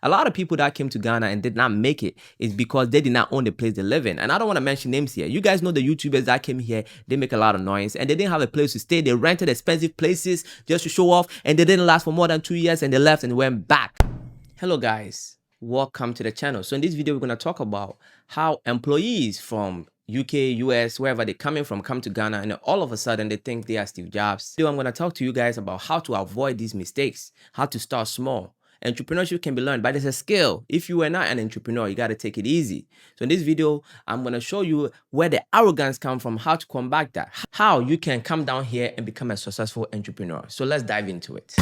A lot of people that came to Ghana and did not make it is because they did not own the place they live in. And I don't want to mention names here. You guys know the YouTubers that came here, they make a lot of noise and they didn't have a place to stay. They rented expensive places just to show off and they didn't last for more than 2 years and they left and went back. Hello guys, welcome to the channel. So in this video, we're going to talk about how employees from UK, US, wherever they're coming from, come to Ghana and all of a sudden they think they are Steve Jobs. So I'm going to talk to you guys about how to avoid these mistakes, how to start small. Entrepreneurship can be learned, but it's a skill. If you are not an entrepreneur, you got to take it easy. So in this video, I'm going to show you where the arrogance comes from, how to combat that, how you can come down here and become a successful entrepreneur. So let's dive into it.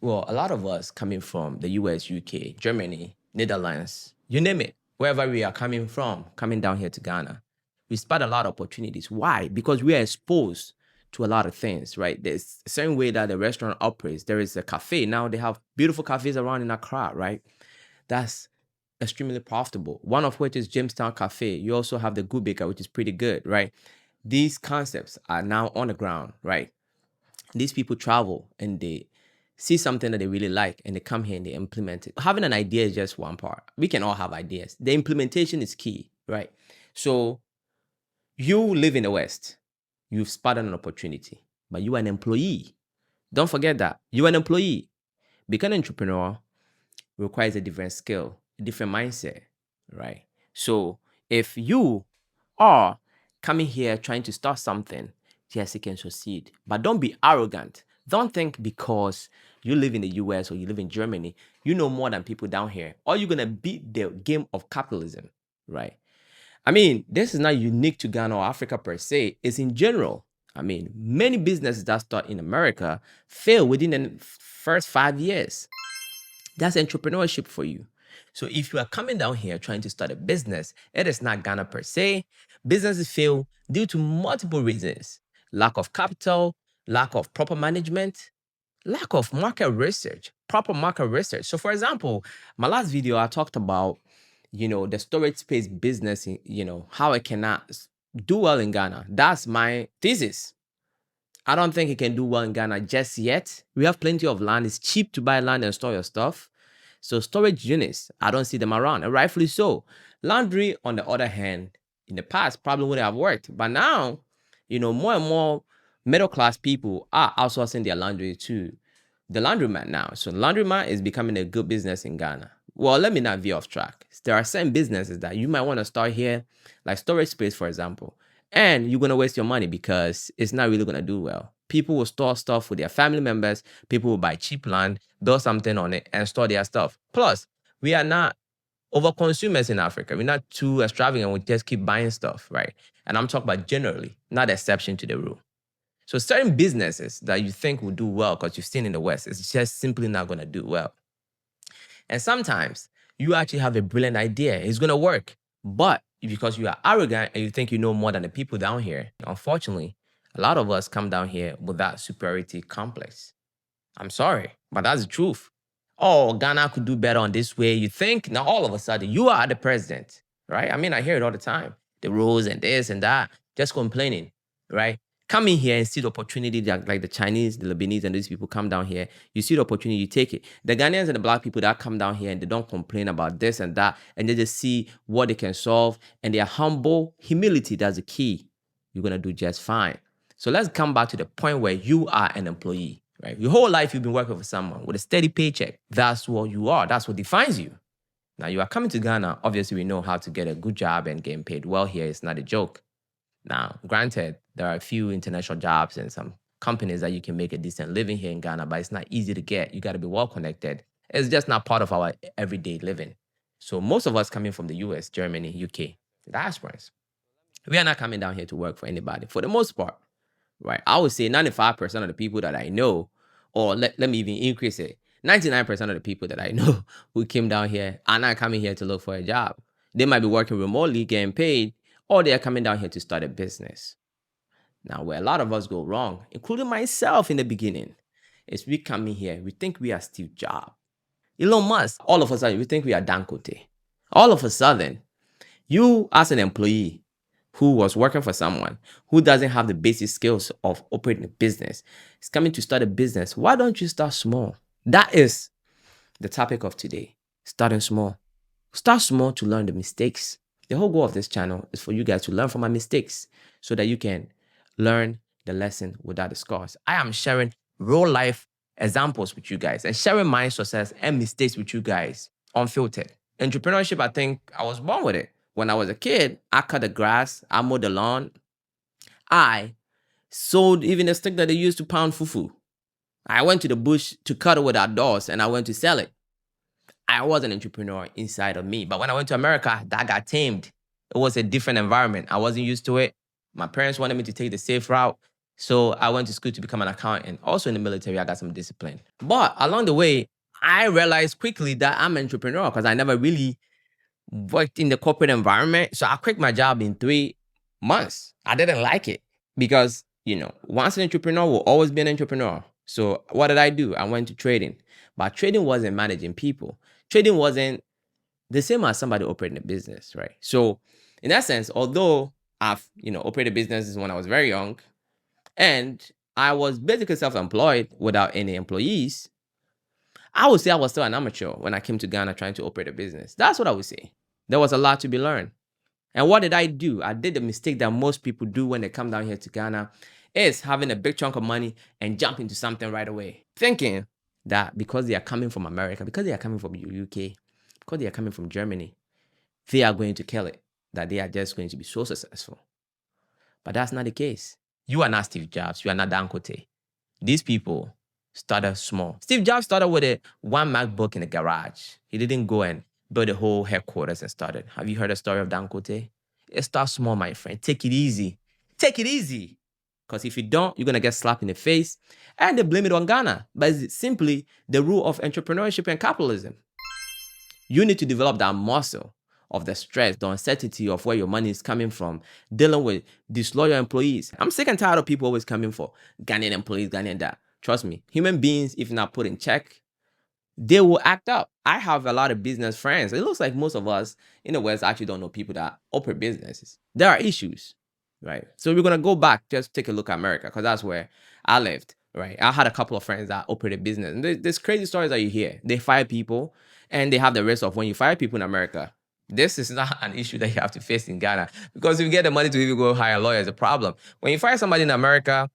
Well, a lot of us coming from the US, UK, Germany, Netherlands, you name it, wherever we are coming from, coming down here to Ghana, we spot a lot of opportunities. Why? Because we are exposed to a lot of things, right? There's a certain way that the restaurant operates. There is a cafe. Now they have beautiful cafes around in Accra, right? That's extremely profitable. One of which is Jamestown Cafe. You also have the Good Baker, which is pretty good, right? These concepts are now on the ground, right? These people travel and they see something that they really like and they come here and they implement it. Having an idea is just one part. We can all have ideas. The implementation is key, right? So you live in the West. You've spotted an opportunity, but you are an employee. Don't forget that. You're an employee. Becoming an entrepreneur requires a different skill, a different mindset, right? So if you are coming here trying to start something, yes, you can succeed. But don't be arrogant. Don't think because you live in the US or you live in Germany, you know more than people down here, or you're going to beat the game of capitalism, right? I mean, this is not unique to Ghana or Africa per se. It's in general. I mean, many businesses that start in America fail within the first 5 years. That's entrepreneurship for you. So if you are coming down here trying to start a business, it is not Ghana per se. Businesses fail due to multiple reasons: lack of capital, lack of proper management, lack of market research, proper market research. So for example, my last video, I talked about, the storage space business, how it cannot do well in Ghana. That's my thesis. I don't think it can do well in Ghana just yet. We have plenty of land. It's cheap to buy land and store your stuff. So storage units, I don't see them around, and rightfully so. Laundry, on the other hand, in the past probably wouldn't have worked. But now, more and more middle-class people are outsourcing their laundry to the laundromat now. So laundromat is becoming a good business in Ghana. Well, let me not veer off track. There are certain businesses that you might want to start here, like storage space, for example. And you're going to waste your money because it's not really going to do well. People will store stuff with their family members. People will buy cheap land, build something on it, and store their stuff. Plus, we are not over consumers in Africa. We're not too extravagant. We just keep buying stuff, right? And I'm talking about generally, not the exception to the rule. So certain businesses that you think will do well because you've seen in the West, it's just simply not going to do well. And sometimes you actually have a brilliant idea. It's going to work. But because you are arrogant and you think you know more than the people down here, unfortunately, a lot of us come down here with that superiority complex. I'm sorry, but that's the truth. Oh, Ghana could do better on this way. You think now all of a sudden you are the president, right? I mean, I hear it all the time. The rules and this and that, just complaining, right? Come in here and see the opportunity that, like the Chinese, the Lebanese, and these people come down here. You see the opportunity, you take it. The Ghanaians and the black people that come down here and they don't complain about this and that, and they just see what they can solve, and they are humble. Humility, that's the key. You're going to do just fine. So let's come back to the point where you are an employee, right? Your whole life you've been working for someone with a steady paycheck. That's what you are. That's what defines you. Now you are coming to Ghana. Obviously, we know how to get a good job and getting paid well here. It's not a joke. Now, granted, there are a few international jobs and some companies that you can make a decent living here in Ghana, but it's not easy to get. You got to be well connected. It's just not part of our everyday living. So most of us coming from the US, Germany, UK, the diasporans, we are not coming down here to work for anybody for the most part, right? I would say 95% of the people that I know, or let me even increase it, 99% of the people that I know who came down here are not coming here to look for a job. They might be working remotely, getting paid, or they are coming down here to start a business. Now, where a lot of us go wrong, including myself in the beginning, is we come in here, we think we are Steve Jobs. Elon Musk, all of a sudden, we think we are Dangote. All of a sudden, you as an employee who was working for someone who doesn't have the basic skills of operating a business is coming to start a business. Why don't you start small? That is the topic of today, starting small. Start small to learn the mistakes. The whole goal of this channel is for you guys to learn from my mistakes so that you can learn the lesson without the scars. I am sharing real life examples with you guys and sharing my success and mistakes with you guys unfiltered. Entrepreneurship, I think I was born with it. When I was a kid, I cut the grass, I mowed the lawn, I sold even the stick that they used to pound fufu. I went to the bush to cut it with outdoors and I went to sell it. I was an entrepreneur inside of me. But when I went to America, that got tamed. It was a different environment. I wasn't used to it. My parents wanted me to take the safe route. So I went to school to become an accountant. Also in the military, I got some discipline. But along the way, I realized quickly that I'm an entrepreneur because I never really worked in the corporate environment. So I quit my job in 3 months. I didn't like it because, once an entrepreneur will always be an entrepreneur. So what did I do? I went to trading. But trading wasn't managing people. Trading wasn't the same as somebody operating a business, right? So in that sense, although I've, operated businesses when I was very young and I was basically self-employed without any employees, I would say I was still an amateur when I came to Ghana trying to operate a business. That's what I would say. There was a lot to be learned. And what did I do? I did the mistake that most people do when they come down here to Ghana is having a big chunk of money and jump into something right away. Thinking that because they are coming from America, because they are coming from UK, because they are coming from Germany, they are going to kill it. That they are just going to be so successful. But that's not the case. You are not Steve Jobs. You are not Dangote. These people started small. Steve Jobs started with one MacBook in the garage. He didn't go and build a whole headquarters and started. Have you heard the story of Dangote? It starts small, my friend. Take it easy. Take it easy. Because if you don't, you're going to get slapped in the face. And they blame it on Ghana. But it's simply the rule of entrepreneurship and capitalism. You need to develop that muscle of the stress, the uncertainty of where your money is coming from, dealing with disloyal employees. I'm sick and tired of people always coming for Ghanaian employees, Ghanaian that. Trust me, human beings, if not put in check, they will act up. I have a lot of business friends. It looks like most of us in the West actually don't know people that operate businesses. There are issues, right? So we're going to go back, just take a look at America, because that's where I lived, right? I had a couple of friends that operated business. And there's crazy stories that you hear. They fire people, and they have the risk of when you fire people in America, this is not an issue that you have to face in Ghana. Because if you get the money to even go hire a lawyer, it's a problem. When you fire somebody in America,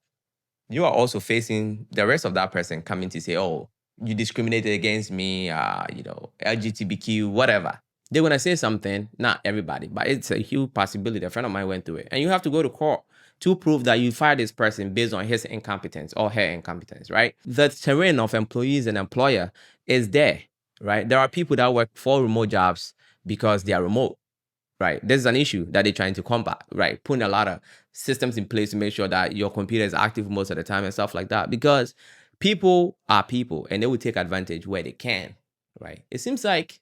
you are also facing the rest of that person coming to say, oh, you discriminated against me, LGBTQ, whatever. They're going to say something, not everybody, but it's a huge possibility. A friend of mine went through it. And you have to go to court to prove that you fired this person based on his incompetence or her incompetence, right? The terrain of employees and employer is there, right? There are people that work for remote jobs because they are remote, right? This is an issue that they're trying to combat, right? Putting a lot of systems in place to make sure that your computer is active most of the time and stuff like that. Because people are people and they will take advantage where they can, right? It seems like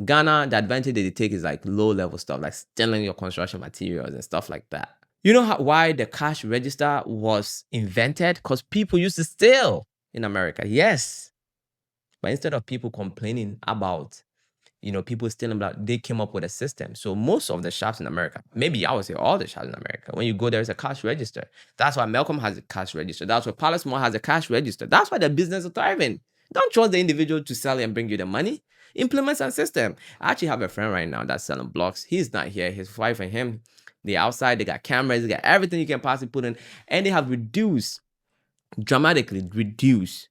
Ghana, the advantage that they take is like low-level stuff, like stealing your construction materials and stuff like that. You know why the cash register was invented? Because people used to steal in America, yes. But instead of people complaining about people stealing blood, they came up with a system. So most of the shops in America, maybe I would say all the shops in America, when you go, there's a cash register. That's why Malcolm has a cash register. That's why Palace Mall has a cash register. That's why the business is thriving. Don't trust the individual to sell and bring you the money. Implement some system. I actually have a friend right now that's selling blocks. He's not here. His wife and him, they're outside. They got cameras. They got everything you can possibly put in. And they have dramatically reduced.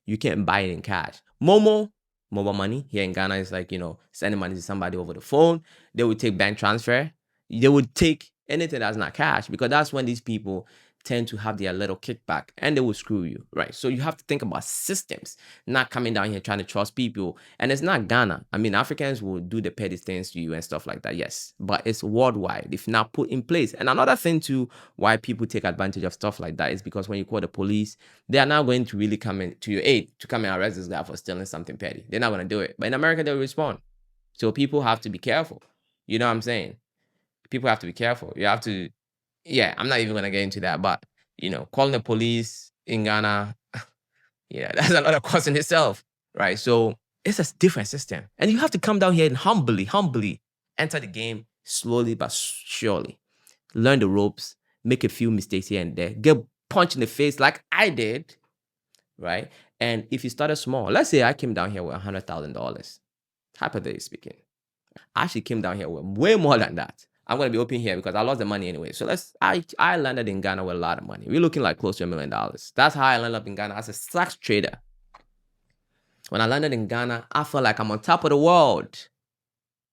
You can't buy it in cash. Mobile money here in Ghana is like, sending money to somebody over the phone. They would take bank transfer. They would take anything that's not cash because that's when these people tend to have their little kickback and they will screw you, right? So you have to think about systems, not coming down here trying to trust people. And it's not Ghana. I mean, Africans will do the petty things to you and stuff like that, yes. But it's worldwide if not put in place. And another thing too, why people take advantage of stuff like that is because when you call the police, they are now going to really come in to your aid to come and arrest this guy for stealing something petty. They're not going to do it. But in America, they'll respond. So people have to be careful. You know what I'm saying? People have to be careful. You have to, yeah, I'm not even going to get into that. But, calling the police in Ghana, yeah, that's another cost in itself, right? So it's a different system. And you have to come down here and humbly enter the game slowly but surely. Learn the ropes, make a few mistakes here and there, get punched in the face like I did, right? And if you started small, let's say I came down here with $100,000, hypothetically speaking. I actually came down here with way more than that. I'm gonna be open here because I lost the money anyway. So I landed in Ghana with a lot of money. We're looking like close to $1 million. That's how I landed up in Ghana as a stocks trader. When I landed in Ghana, I felt like I'm on top of the world.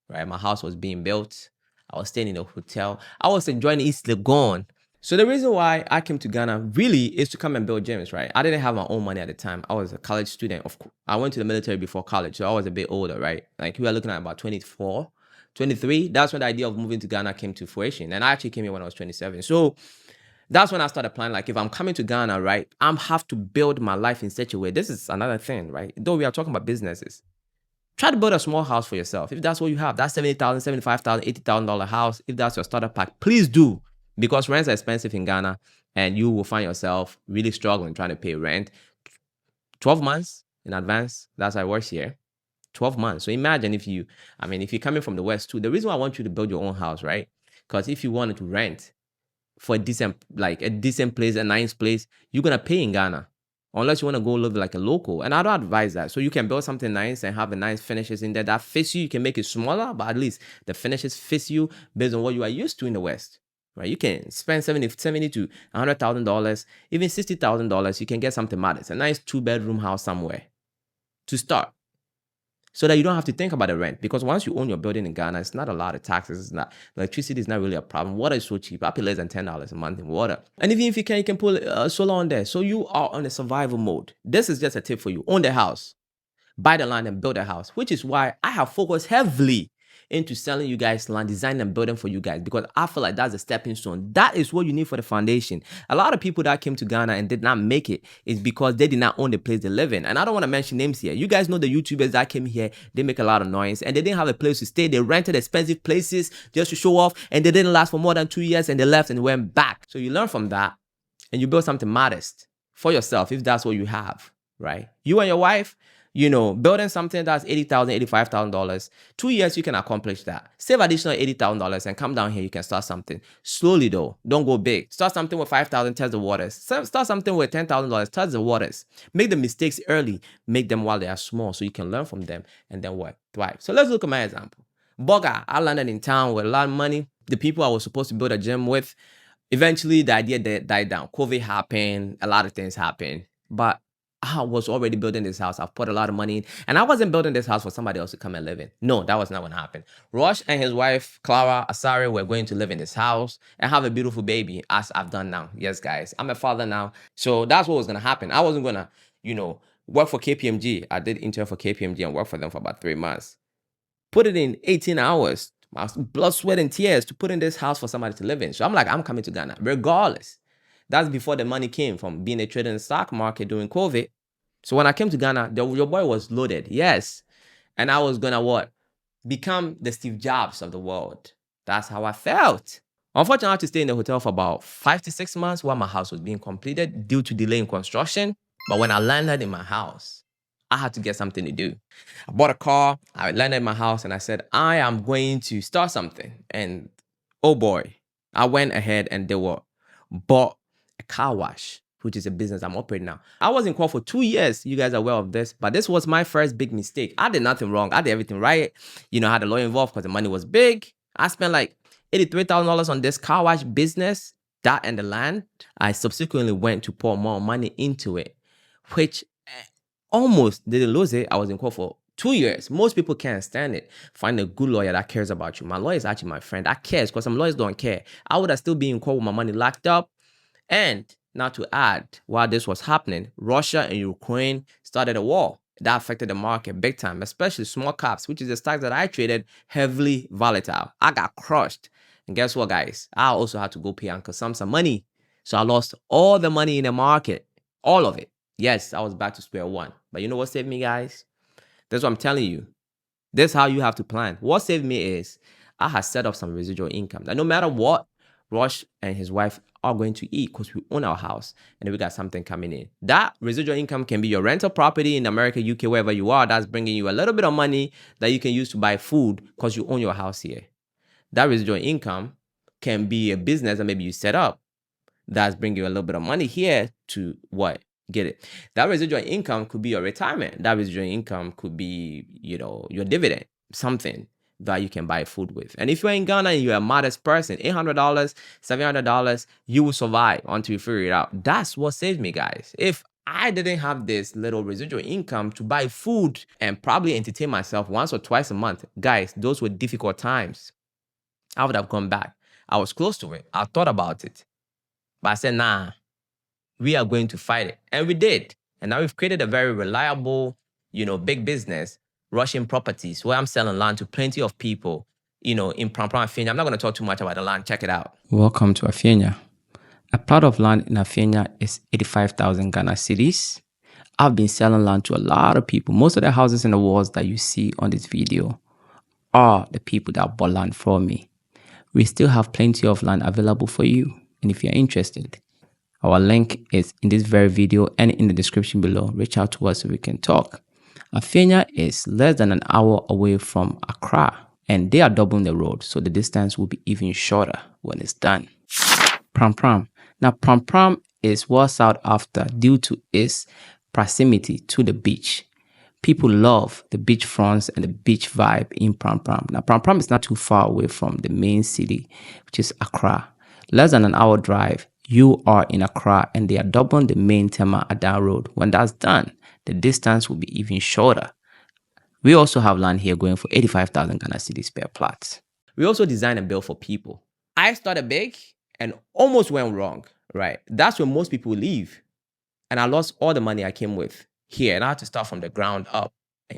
Right? My house was being built. I was staying in a hotel. I was enjoying East Legon. So the reason why I came to Ghana really is to come and build gyms, right? I didn't have my own money at the time. I was a college student. Of course, I went to the military before college, so I was a bit older, right? Like we were looking at about 24, 23. That's when the idea of moving to Ghana came to fruition. And I actually came here when I was 27. So that's when I started planning, like if I'm coming to Ghana, right, I'm have to build my life in such a way. This is another thing, right? Though we are talking about businesses. Try to build a small house for yourself. If that's what you have, that's $70,000, $75,000, $80,000 house. If that's your starter pack, please do. Because rents are expensive in Ghana and you will find yourself really struggling trying to pay rent. 12 months in advance, that's how it works here. 12 months. So imagine if you're coming from the West too. The reason why I want you to build your own house, right? Because if you wanted to rent for a decent place, a nice place, you're going to pay in Ghana. Unless you want to go live like a local. And I don't advise that. So you can build something nice and have a nice finishes in there that fits you. You can make it smaller, but at least the finishes fits you based on what you are used to in the West. Right? You can spend $70 to $100,000, even $60,000. You can get something modest, a nice 2-bedroom house somewhere to start. So that you don't have to think about the rent. Because once you own your building in Ghana, it's not a lot of taxes. It's not, electricity is not really a problem. Water is so cheap. I pay less than $10 a month in water. And even if you can put solar on there. So you are on a survival mode. This is just a tip for you. Own the house. Buy the land and build a house. Which is why I have focused heavily into selling you guys land, designing and building for you guys, because I feel like that's a stepping stone. That is what you need for the foundation. A lot of people that came to Ghana and did not make it is because they did not own the place they live in. And I don't want to mention names here. You guys know the YouTubers that came here, they make a lot of noise and they didn't have a place to stay. They rented expensive places just to show off and they didn't last for more than 2 years and they left and went back. So you learn from that and you build something modest for yourself if that's what you have, right? You and your wife, building something that's $80,000, $85,000, 2 years, you can accomplish that. Save additional $80,000 and come down here, you can start something. Slowly though, don't go big. Start something with $5,000, test the waters. Start something with $10,000, test the waters. Make the mistakes early, make them while they are small so you can learn from them and then what? Thrive. So let's look at my example. Bugger, I landed in town with a lot of money. The people I was supposed to build a gym with, eventually the idea died down. COVID happened, a lot of things happened, but I was already building this house. I've put a lot of money in. And I wasn't building this house for somebody else to come and live in. No, that was not what happened. Rush and his wife, Clara Asari, were going to live in this house and have a beautiful baby, as I've done now. Yes, guys. I'm a father now. So that's what was going to happen. I wasn't going to, work for KPMG. I did intern for KPMG and work for them for about 3 months. Put it in 18 hours. My blood, sweat, and tears to put in this house for somebody to live in. So I'm like, I'm coming to Ghana, regardless. That's before the money came from being a trader in the stock market during COVID. So when I came to Ghana, your boy was loaded. Yes. And I was going to what? Become the Steve Jobs of the world. That's how I felt. Unfortunately, I had to stay in the hotel for about 5 to 6 months while my house was being completed due to delay in construction. But when I landed in my house, I had to get something to do. I bought a car. I landed in my house and I said, I am going to start something. And oh boy, I went ahead and bought a car wash, which is a business I'm operating now. I was in call for 2 years. You guys are aware of this, but this was my first big mistake. I did nothing wrong. I did everything right. I had a lawyer involved because the money was big. I spent like $83,000 on this car wash business, that and the land. I subsequently went to pour more money into it, which almost didn't lose it. I was in court for 2 years. Most people can't stand it. Find a good lawyer that cares about you. My lawyer is actually my friend. I cares because some lawyers don't care. I would have still been in court with my money locked up. And now to add, while this was happening, Russia and Ukraine started a war. That affected the market big time, especially small caps, which is the stocks that I traded, heavily volatile. I got crushed. And guess what, guys? I also had to go pay Uncle Sam some money. So I lost all the money in the market. All of it. Yes, I was back to square one. But you know what saved me, guys? That's what I'm telling you. This is how you have to plan. What saved me is I had set up some residual income. That no matter what, Rush and his wife are going to eat because we own our house and then we got something coming in. That residual income can be your rental property in America, UK, wherever you are. That's bringing you a little bit of money that you can use to buy food because you own your house here. That residual income can be a business that maybe you set up that's bringing you a little bit of money here to what? Get it? That residual income could be your retirement. That residual income could be, your dividend, something that you can buy food with. And if you're in Ghana and you're a modest person, $800, $700, you will survive until you figure it out. That's what saved me, guys. If I didn't have this little residual income to buy food and probably entertain myself once or twice a month, guys, those were difficult times. I would have gone back. I was close to it. I thought about it. But I said, nah, we are going to fight it. And we did. And now we've created a very reliable, big business, Russian properties, where I'm selling land to plenty of people, in Pram Afenya. I'm not going to talk too much about the land. Check it out. Welcome to Afenya. A plot of land in Afenya is 85,000 Ghana cedis. I've been selling land to a lot of people. Most of the houses in the walls that you see on this video are the people that bought land from me. We still have plenty of land available for you. And if you're interested, our link is in this very video and in the description below. Reach out to us so we can talk. Afenya is less than an hour away from Accra, and they are doubling the road, so the distance will be even shorter when it's done. Pram. Now, Pram is well sought after due to its proximity to the beach. People love the beach fronts and the beach vibe in Pram. Now, Pram is not too far away from the main city, which is Accra. Less than an hour drive, you are in Accra, and they are doubling the main Tema Adan Road. When that's done, the distance will be even shorter. We also have land here going for 85,000 Ghana cedis per plot. We also design and build for people. I started big and almost went wrong, right? That's where most people leave. And I lost all the money I came with here, and I had to start from the ground up.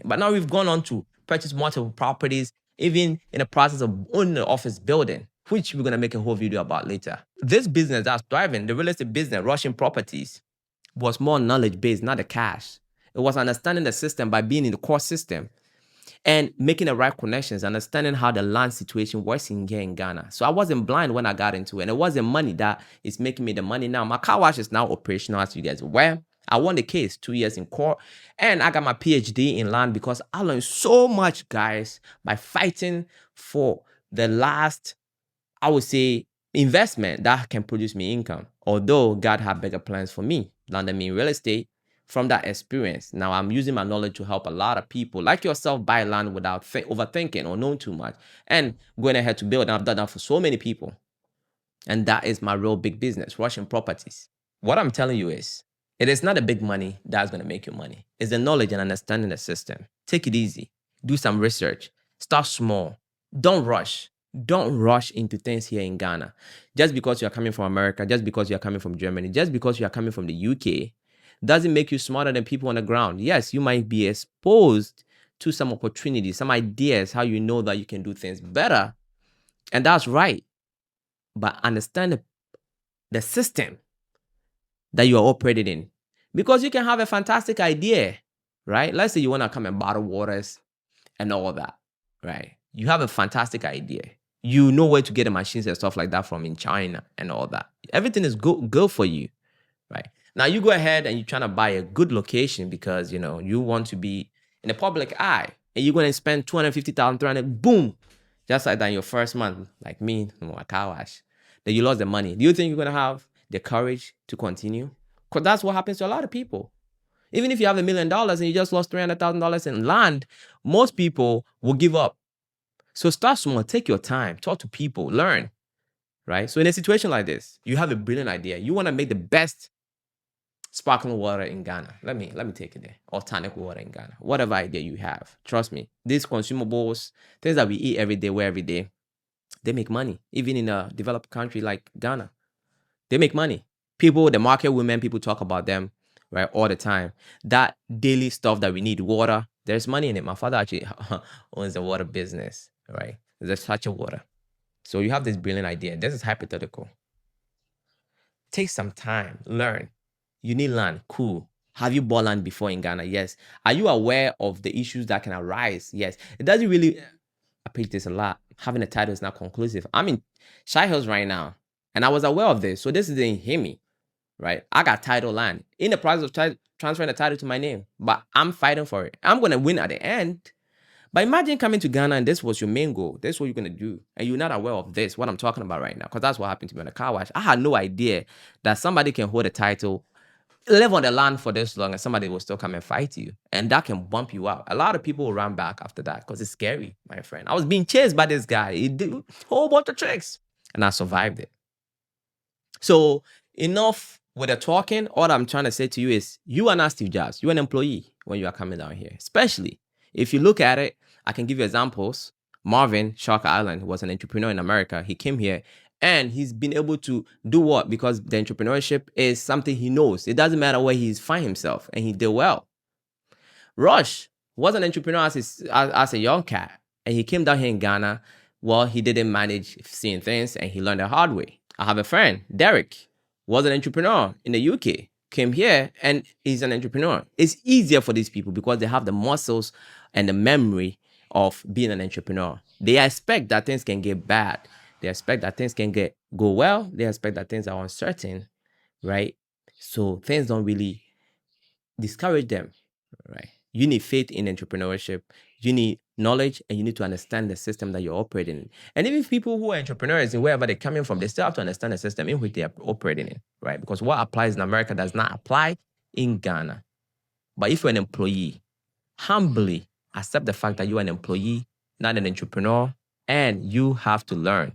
But now we've gone on to purchase multiple properties, even in the process of owning an office building, which we're going to make a whole video about later. This business that's thriving, the real estate business, Russian properties, was more knowledge-based, not the cash. It was understanding the system by being in the core system and making the right connections, understanding how the land situation works in here in Ghana. So I wasn't blind when I got into it. And it wasn't money that is making me the money now. My car wash is now operational, as you guys are aware. I won the case 2 years in court, and I got my PhD in land because I learned so much, guys, by fighting for the last, I would say, investment that can produce me income. Although God had bigger plans for me, landed me in real estate from that experience. Now I'm using my knowledge to help a lot of people like yourself buy land without overthinking or knowing too much and going ahead to build. And I've done that for so many people. And that is my real big business, Russian properties. What I'm telling you is, it is not the big money that's going to make you money. It's the knowledge and understanding the system. Take it easy. Do some research. Start small. Don't rush. Don't rush into things here in Ghana. Just because you're coming from America, just because you're coming from Germany, just because you're coming from the UK, doesn't make you smarter than people on the ground. Yes, you might be exposed to some opportunities, some ideas, how you know that you can do things better. And that's right. But understand the system that you are operating in. Because you can have a fantastic idea, right? Let's say you want to come and bottle waters and all that, right? You have a fantastic idea. You know where to get the machines and stuff like that from in China and all that. Everything is good for you, right? Now you go ahead and you're trying to buy a good location because, you want to be in the public eye, and you're going to spend 250,000, 300, boom, just like that in your first month, like me, my car wash. Then you lost the money. Do you think you're going to have the courage to continue? Because that's what happens to a lot of people. Even if you have $1 million and you just lost $300,000 in land, most people will give up. So start small, take your time, talk to people, learn, right? So in a situation like this, you have a brilliant idea. You want to make the best sparkling water in Ghana. Let me take it there. Or tonic water in Ghana. Whatever idea you have. Trust me. These consumables, things that we eat every day, wear every day, they make money. Even in a developed country like Ghana, they make money. People, the market women, people talk about them, right, all the time. That daily stuff that we need, water, there's money in it. My father actually owns a water business, right? There's such a water. So you have this brilliant idea. This is hypothetical. Take some time, learn. You need land, cool. Have you bought land before in Ghana? Yes. Are you aware of the issues that can arise? Yes. It doesn't really, I preach this a lot. Having a title is not conclusive. I'm in Shy Hills right now, and I was aware of this. So this didn't hit me, right? I got title land in the process of transferring the title to my name, but I'm fighting for it. I'm going to win at the end. But imagine coming to Ghana and this was your main goal. This is what you're going to do. And you're not aware of this, what I'm talking about right now, because that's what happened to me on the car wash. I had no idea that somebody can hold a title live on the land for this long and somebody will still come and fight you. And that can bump you out. A lot of people will run back after that because it's scary, my friend. I was being chased by this guy. He did a whole bunch of tricks and I survived it. So enough with the talking. All I'm trying to say to you is you are not Steve Jobs. You're an employee when you are coming down here. Especially if you look at it, I can give you examples. Marvin, Shark Island, was an entrepreneur in America. He came here and he's been able to do what? Because the entrepreneurship is something he knows. It doesn't matter where he's find himself, and he did well. Rush was an entrepreneur as a young cat, and he came down here in Ghana. Well, he didn't manage seeing things, and he learned the hard way. I have a friend, Derek, was an entrepreneur in the UK, came here, and he's an entrepreneur. It's easier for these people because they have the muscles and the memory of being an entrepreneur. They expect that things can get bad. They expect that things can go well. They expect that things are uncertain, right? So things don't really discourage them, right? You need faith in entrepreneurship. You need knowledge, and you need to understand the system that you're operating in. And even people who are entrepreneurs and wherever they're coming from, they still have to understand the system in which they are operating in, right? Because what applies in America does not apply in Ghana. But if you're an employee, humbly accept the fact that you're an employee, not an entrepreneur, and you have to learn.